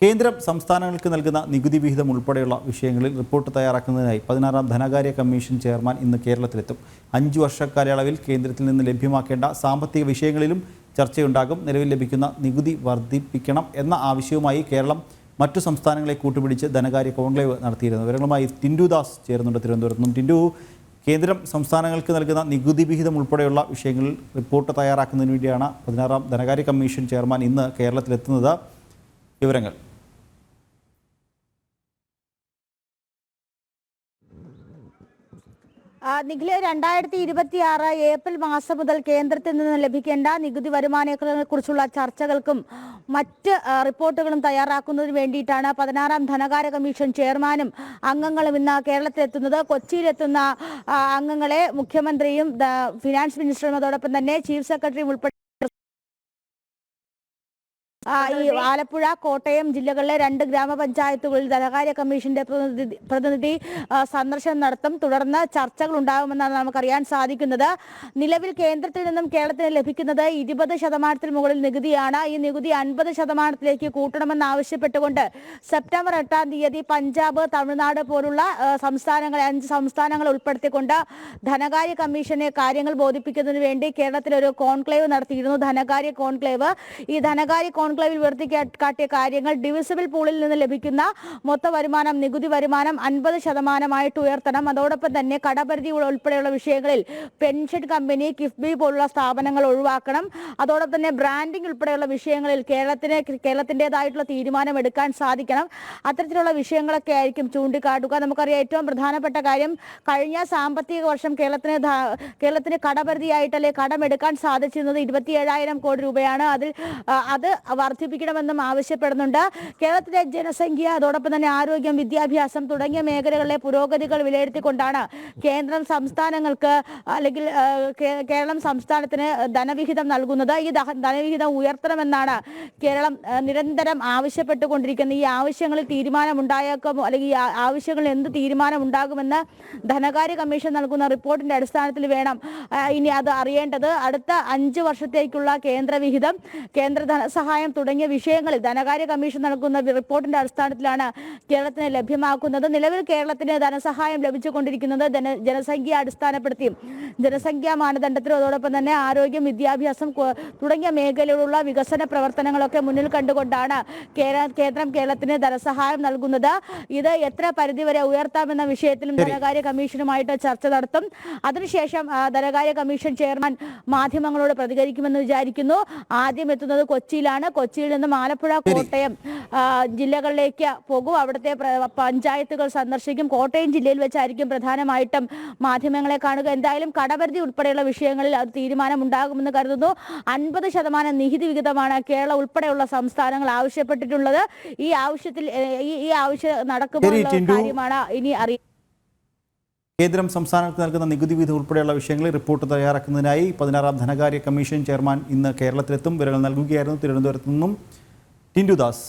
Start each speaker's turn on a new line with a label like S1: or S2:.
S1: കേന്ദ്രം സംസ്ഥാനങ്ങൾക്ക് നൽകുന്ന നികുതി വിഹിതം ഉൾപ്പെടെയുള്ള വിഷയങ്ങളിൽ റിപ്പോർട്ട് തയ്യാറാക്കുന്നതിനായി 16ാം ധനകാര്യ കമ്മീഷൻ ചെയർമാൻ ഇന്ന് കേരളത്തിലെത്തും. 5 വർഷ കാലയളവിൽ കേന്ദ്രത്തിൽ നിന്ന് ലഭ്യമാക്കേണ്ട സാമ്പത്തിക വിഷയങ്ങളിലും ചർച്ചയുണ്ടാകും. നിലവിൽ ലഭിക്കുന്ന നികുതി വർദ്ധിപ്പിക്കണം എന്ന ആവശ്യവുമായി കേരളം മറ്റു സംസ്ഥാനങ്ങളെ കൂട്ടുപിടിച്ച് ധനകാര്യ കോൺക്ലേവ് നടത്തിയിരുന്നു. വിവരങ്ങളുമായി ടിൻഡു ദാസ് ചേരുന്നുണ്ട് തിരുവനന്തപുരത്ത് നിന്നും. ടിൻഡു, കേന്ദ്രം സംസ്ഥാനങ്ങൾക്ക് നൽകുന്ന നികുതി വിഹിതം ഉൾപ്പെടെയുള്ള വിഷയങ്ങളിൽ റിപ്പോർട്ട് തയ്യാറാക്കുന്നതിന് വേണ്ടിയാണ് 16ാം ധനകാര്യ കമ്മീഷൻ ചെയർമാൻ ഇന്ന് കേരളത്തിലെത്തുന്നത്. വിവരങ്ങൾ.
S2: നിഖില, 2026 ഏപ്രിൽ മാസം മുതൽ കേന്ദ്രത്തിൽ നിന്ന് ലഭിക്കേണ്ട നികുതി വരുമാനത്തെക്കുറിച്ചുള്ള ചർച്ചകൾക്കും മറ്റ് റിപ്പോർട്ടുകളും തയ്യാറാക്കുന്നതിന് വേണ്ടിയിട്ടാണ് 16ാം ധനകാര്യ കമ്മീഷൻ ചെയർമാനും അംഗങ്ങളും ഇന്ന് കേരളത്തിലെത്തുന്നത്. കൊച്ചിയിലെത്തുന്ന അംഗങ്ങളെ മുഖ്യമന്ത്രിയും ഫിനാൻസ് മിനിസ്റ്ററും അതോടൊപ്പം തന്നെ ചീഫ് സെക്രട്ടറിയും ഉൾപ്പെടെ ഈ ആലപ്പുഴ, കോട്ടയം ജില്ലകളിലെ 2 ഗ്രാമപഞ്ചായത്തുകളിൽ ധനകാര്യ കമ്മീഷന്റെ പ്രതിനിധി സന്ദർശനം നടത്തും. തുടർന്ന് ചർച്ചകൾ ഉണ്ടാകുമെന്നാണ് നമുക്കറിയാൻ സാധിക്കുന്നത്. നിലവിൽ കേന്ദ്രത്തിൽ നിന്നും കേരളത്തിന് ലഭിക്കുന്നത് 20% മുകളിൽ നികുതിയാണ്. ഈ നികുതി 50% കൂട്ടണമെന്ന് ആവശ്യപ്പെട്ടുകൊണ്ട് സെപ്റ്റംബർ 8-ാം തീയതി പഞ്ചാബ്, തമിഴ്നാട് പോലുള്ള 5 സംസ്ഥാനങ്ങൾ ഉൾപ്പെടുത്തിക്കൊണ്ട് ധനകാര്യ കമ്മീഷനെ കാര്യങ്ങൾ ബോധിപ്പിക്കുന്നതിന് വേണ്ടി കേരളത്തിലൊരു കോൺക്ലേവ് നടത്തിയിരുന്നു. ധനകാര്യ കോൺക്ലേവ്. ഈ ധനകാര്യ കോൺക്ലേവിൽ ഉയർത്തിക്കാട്ടിയ കാര്യങ്ങൾ ഡിവിസിബിൾ പൂളിൽ നിന്ന് ലഭിക്കുന്ന മൊത്ത വരുമാനം, നികുതി വരുമാനം 50% ഉയർത്തണം. അതോടൊപ്പം തന്നെ കടപരിധി ഉൾപ്പെടെയുള്ള വിഷയങ്ങളിൽ പെൻഷൻ കമ്പനി, കിഫ്ബി പോലുള്ള സ്ഥാപനങ്ങൾ ഒഴിവാക്കണം. അതോടൊപ്പം തന്നെ ബ്രാൻഡിംഗ് ഉൾപ്പെടെയുള്ള വിഷയങ്ങളിൽ കേരളത്തിൻ്റെതായിട്ടുള്ള തീരുമാനം എടുക്കാൻ സാധിക്കണം. അത്തരത്തിലുള്ള വിഷയങ്ങളൊക്കെ ആയിരിക്കും ചൂണ്ടിക്കാട്ടുക. നമുക്കറിയാം, ഏറ്റവും പ്രധാനപ്പെട്ട കാര്യം കഴിഞ്ഞ സാമ്പത്തിക വർഷം കേരളത്തിന് കടപരിധിയായിട്ട് അല്ലെങ്കിൽ കടമെടുക്കാൻ സാധിച്ചിരുന്നത് 27,000 കോടി രൂപയാണ്. അത് വർദ്ധിപ്പിക്കണമെന്നും ആവശ്യപ്പെടുന്നുണ്ട്. കേരളത്തിലെ ജനസംഖ്യ, അതോടൊപ്പം തന്നെ ആരോഗ്യം, വിദ്യാഭ്യാസം തുടങ്ങിയ മേഖലകളിലെ പുരോഗതികൾ വിലയിരുത്തിക്കൊണ്ടാണ് കേന്ദ്രം സംസ്ഥാനങ്ങൾക്ക് അല്ലെങ്കിൽ കേരളം സംസ്ഥാനത്തിന് ധനവിഹിതം നൽകുന്നത്. ഈ ധനവിഹിതം ഉയർത്തണമെന്നാണ് കേരളം നിരന്തരം ആവശ്യപ്പെട്ടുകൊണ്ടിരിക്കുന്നത്. ഈ ആവശ്യങ്ങളിൽ തീരുമാനമുണ്ടായേക്കുമോ അല്ലെങ്കിൽ ഈ ആവശ്യങ്ങളിൽ എന്ത് തീരുമാനം ഉണ്ടാകുമെന്ന് ധനകാര്യ കമ്മീഷൻ നൽകുന്ന റിപ്പോർട്ടിന്റെ അടിസ്ഥാനത്തിൽ വേണം ഇനി അത് അറിയേണ്ടത്. അടുത്ത 5 വർഷത്തേക്കുള്ള കേന്ദ്ര വിഹിതം, കേന്ദ്ര ധനസഹായം തുടങ്ങിയ വിഷയങ്ങളിൽ ധനകാര്യ കമ്മീഷൻ നൽകുന്ന റിപ്പോർട്ടിന്റെ അടിസ്ഥാനത്തിലാണ് കേരളത്തിന് ലഭ്യമാക്കുന്നത്. നിലവിൽ കേരളത്തിന് ധനസഹായം ലഭിച്ചുകൊണ്ടിരിക്കുന്നത് ജനസംഖ്യ അടിസ്ഥാനപ്പെടുത്തിയും ജനസംഖ്യാ മാനദണ്ഡത്തിലും അതോടൊപ്പം തന്നെ ആരോഗ്യം, വിദ്യാഭ്യാസം തുടങ്ങിയ മേഖലയിലുള്ള വികസന പ്രവർത്തനങ്ങളൊക്കെ മുന്നിൽ കണ്ടുകൊണ്ടാണ് കേന്ദ്രം കേരളത്തിന് ധനസഹായം നൽകുന്നത്. ഇത് എത്ര പരിധിവരെ ഉയർത്താമെന്ന വിഷയത്തിലും ധനകാര്യ കമ്മീഷനുമായിട്ട് ചർച്ച നടത്തും. അതിനുശേഷം ധനകാര്യ കമ്മീഷൻ ചെയർമാൻ മാധ്യമങ്ങളോട് പ്രതികരിക്കുമെന്ന് വിചാരിക്കുന്നു. ആദ്യം എത്തുന്നത് കൊച്ചിയിലാണ്. കൊച്ചിയിൽ നിന്നും ആലപ്പുഴ, കോട്ടയം ജില്ലകളിലേക്ക് പോകും. അവിടുത്തെ പഞ്ചായത്തുകൾ സന്ദർശിക്കും. കോട്ടയം ജില്ലയിൽ വെച്ചായിരിക്കും പ്രധാനമായിട്ടും മാധ്യമങ്ങളെ കാണുക. എന്തായാലും കടപരിധി ഉൾപ്പെടെയുള്ള വിഷയങ്ങളിൽ അത് തീരുമാനം ഉണ്ടാകുമെന്ന് കരുതുന്നു. 50% നികുതി വിഹിതമാണ് കേരളം ഉൾപ്പെടെയുള്ള സംസ്ഥാനങ്ങൾ ആവശ്യപ്പെട്ടിട്ടുള്ളത്. ഈ ആവശ്യം നടക്കുമെന്നുള്ള കാര്യമാണ് ഇനി അറിയുന്നത്.
S1: കേന്ദ്രം സംസ്ഥാനങ്ങൾക്ക് നൽകുന്ന നികുതി വിഹിതം ഉൾപ്പെടെയുള്ള വിഷയങ്ങളിൽ റിപ്പോർട്ട് തയ്യാറാക്കുന്നതിനായി 16ാം ധനകാര്യ കമ്മീഷൻ ചെയർമാൻ ഇന്ന് കേരളത്തിലെത്തും. വിവരങ്ങൾ നൽകുകയായിരുന്നു തിരുവനന്തപുരത്ത് നിന്നും ടിൻഡു ദാസ്.